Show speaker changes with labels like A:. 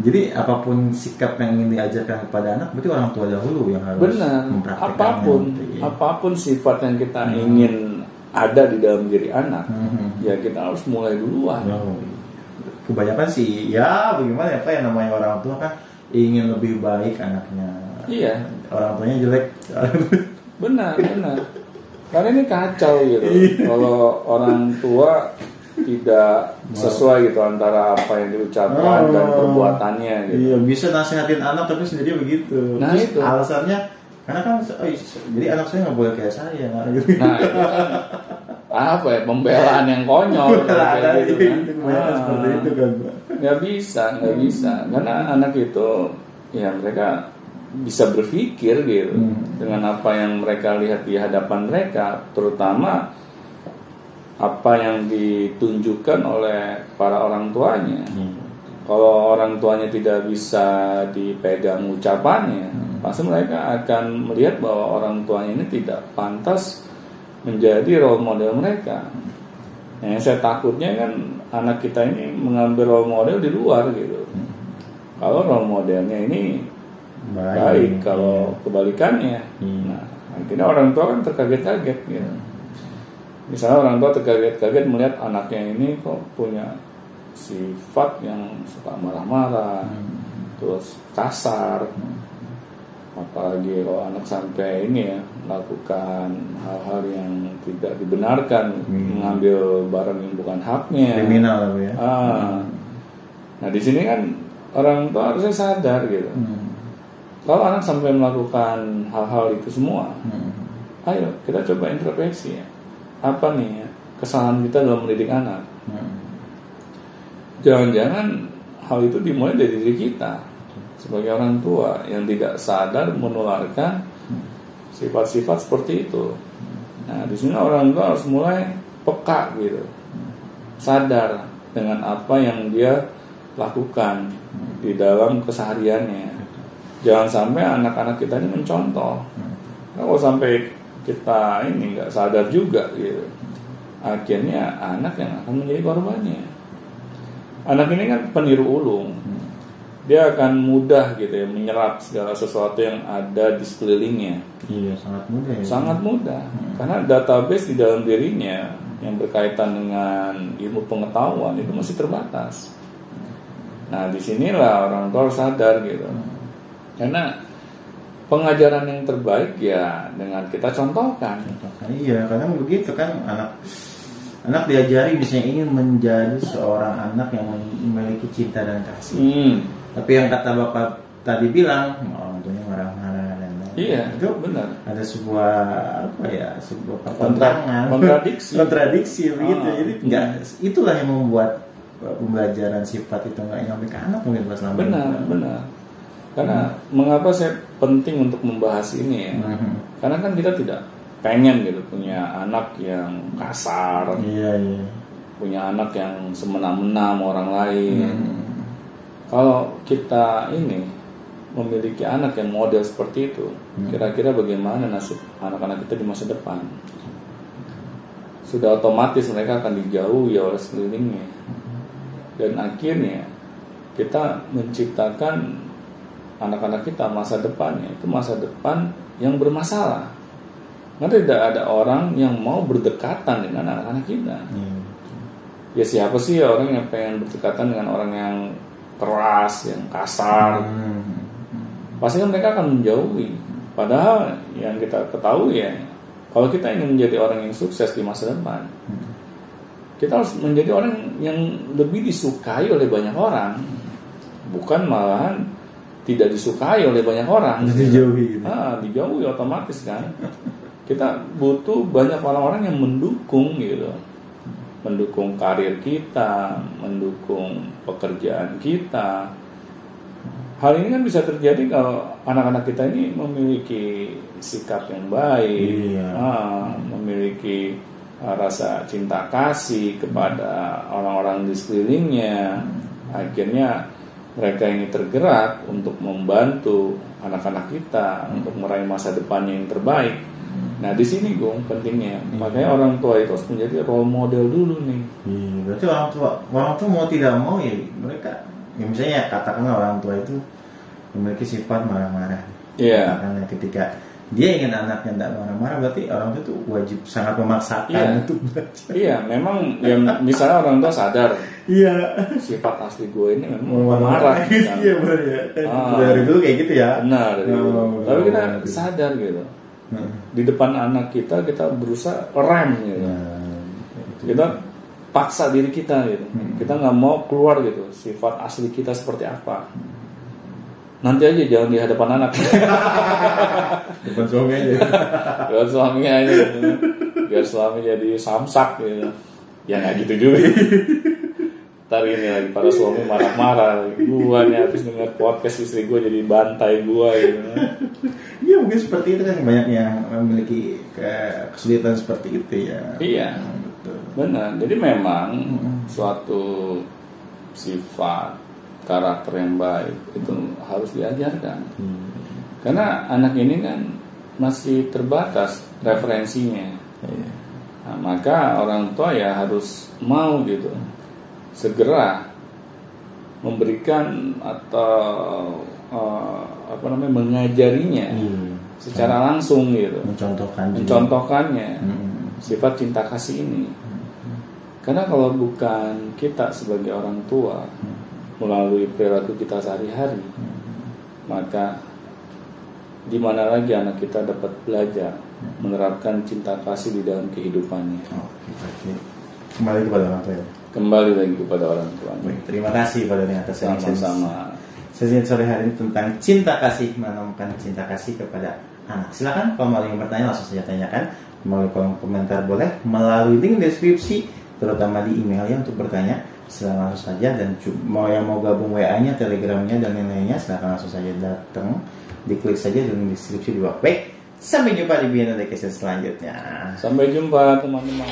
A: Jadi apapun sikap yang ingin diajarkan kepada anak, berarti orang tua dahulu yang harus mempraktikkannya.
B: Apapun sifat yang kita ingin ada di dalam diri anak, ya kita harus mulai duluan.
A: Kebanyakan sih, ya bagaimana ya Pak, yang namanya orang tua kan ingin lebih baik anaknya.
B: Iya.
A: Orang tuanya jelek.
B: Benar. Karena ini kacau gitu. Kalau orang tua tidak sesuai gitu antara apa yang diucapkan dan perbuatannya gitu.
A: Iya, bisa nasihatin anak tapi sendiri begitu.
B: Nah,
A: terus
B: itu
A: alasannya karena kan jadi anak saya nggak boleh kayak saya gitu.
B: Nah, itu kan apa ya, pembelaan yang konyol kayak gitu kan.
A: Seperti itu kan.
B: Nggak bisa. Karena anak itu ya mereka bisa berpikir gitu dengan apa yang mereka lihat di hadapan mereka, terutama apa yang ditunjukkan oleh para orang tuanya. Kalau orang tuanya tidak bisa dipegang ucapannya, pasti mereka akan melihat bahwa orang tuanya ini tidak pantas menjadi role model mereka. Yang saya takutnya kan anak kita ini mengambil role model di luar gitu. Kalau role modelnya ini baik, kalau kebalikannya, nah akhirnya orang tua kan terkaget-kaget gitu. Misalnya orang tua terkaget-kaget melihat anaknya ini kok punya sifat yang suka marah-marah, terus kasar, apalagi kalau anak sampai ini ya melakukan hal-hal yang tidak dibenarkan, mengambil barang yang bukan haknya,
A: kriminal ya.
B: Nah di sini kan orang tua harusnya sadar gitu. Kalau anak sampai melakukan hal-hal itu semua, ayo kita coba introspeksi ya. Apa nih ya, kesalahan kita dalam mendidik anak? Jangan-jangan hal itu dimulai dari diri kita sebagai orang tua yang tidak sadar menularkan sifat-sifat seperti itu. Nah, di sini orang tua harus mulai peka gitu, sadar dengan apa yang dia lakukan di dalam kesehariannya. Jangan sampai anak-anak kita ini mencontoh. Kalau sampai kita ini nggak sadar juga gitu, akhirnya anak yang akan menjadi korbannya. Anak ini kan peniru ulung, dia akan mudah gitu ya menyerap segala sesuatu yang ada di sekelilingnya.
A: Iya, sangat mudah ya.
B: Sangat mudah, karena database di dalam dirinya yang berkaitan dengan ilmu pengetahuan itu masih terbatas. Nah disinilah orang tua harus sadar gitu, karena pengajaran yang terbaik ya dengan kita contohkan.
A: Iya, kadang begitu kan anak diajari misalnya ingin menjadi seorang anak yang memiliki cinta dan kasih. Tapi yang kata Bapak tadi bilang, orang tuanya marah-marah dan
B: iya, itu benar.
A: Ada sebuah pertentangan, kontradiksi begitu. Jadi itulah yang membuat pembelajaran sifat itu nggak nyampe ke anak mungkin pas lama.
B: Benar. Karena mengapa saya penting untuk membahas ini ya? Karena kan kita tidak pengen gitu punya anak yang kasar, punya anak yang semena-mena sama orang lain. Kalau kita ini memiliki anak yang model seperti itu, kira-kira bagaimana nasib anak-anak kita di masa depan? Sudah otomatis mereka akan dijauhi oleh sekelilingnya, dan akhirnya kita menciptakan anak-anak kita masa depannya itu masa depan yang bermasalah. Karena tidak ada orang yang mau berdekatan dengan anak-anak kita. Ya siapa sih orang yang pengen berdekatan dengan orang yang keras, yang kasar? Pasti kan mereka akan menjauhi. Padahal yang kita ketahui ya, kalau kita ingin menjadi orang yang sukses di masa depan, kita harus menjadi orang yang lebih disukai oleh banyak orang, bukan malahan tidak disukai oleh banyak orang.
A: Dijauhi gitu.
B: Dijauhi otomatis kan. Kita butuh banyak orang-orang yang mendukung gitu, mendukung karir kita, mendukung pekerjaan kita. Hal ini kan bisa terjadi kalau anak-anak kita ini memiliki sikap yang baik, memiliki rasa cinta kasih kepada orang-orang di sekelilingnya. Akhirnya mereka ini tergerak untuk membantu anak-anak kita untuk meraih masa depannya yang terbaik. Nah di sini Gung pentingnya, makanya orang tua itu harus menjadi role model dulu nih.
A: Berarti orang tua mau tidak mau ya mereka ya misalnya katakanlah orang tua itu memiliki sifat marah-marah.
B: Iya.
A: Karena ketika dia ingin anaknya tidak marah-marah, berarti orang tua itu wajib sangat memaksakan untuk belajar.
B: Iya, memang ya, misalnya orang tua sadar.
A: Iya.
B: Sifat asli gue ini memang marah.
A: Iya benar ya. Dari dulu kayak gitu ya.
B: Benar. Tapi kita sadar gitu. Di depan anak kita berusaha rem gitu. Kita paksa diri kita gitu. Kita nggak mau keluar gitu. Sifat asli kita seperti apa? Nanti aja, jangan di hadapan anak.
A: Depan suami aja.
B: Depan suaminya aja gitu. Biar suami jadi samsak gitu. Ya nggak gitu juga. Ntar ini lagi para suami marah-marah. Gua nih habis dengar podcast istri gua jadi bantai gua gitu.
A: Iya mungkin seperti itu kan, banyak yang memiliki kesulitan seperti itu ya.
B: Iya. Betul. Benar. Jadi memang suatu sifat karakter yang baik itu harus diajarkan. Karena anak ini kan masih terbatas referensinya. Nah, maka orang tua ya harus mau gitu segera memberikan atau mengajarinya secara langsung gitu, mencontohkannya sifat cinta kasih ini. Karena kalau bukan kita sebagai orang tua melalui perilaku kita sehari-hari, maka di mana lagi anak kita dapat belajar menerapkan cinta kasih di dalam kehidupannya?
A: Kembali kepada orang tua.
B: Kembali lagi kepada orang tua.
A: Terima kasih Pak Doni atas
B: sama-sama.
A: Sesi sore hari ini tentang cinta kasih, menemukan cinta kasih kepada anak. Silakan kalau mau yang bertanya langsung saja tanyakan melalui kolom komentar, boleh melalui link deskripsi, terutama di emailnya untuk bertanya. Silakan langsung saja, dan mau gabung WA-nya, Telegramnya dan lain-lainnya, silakan langsung saja datang, diklik saja di deskripsi di bawah. Baik, sampai jumpa di video selanjutnya.
B: Sampai jumpa teman-teman.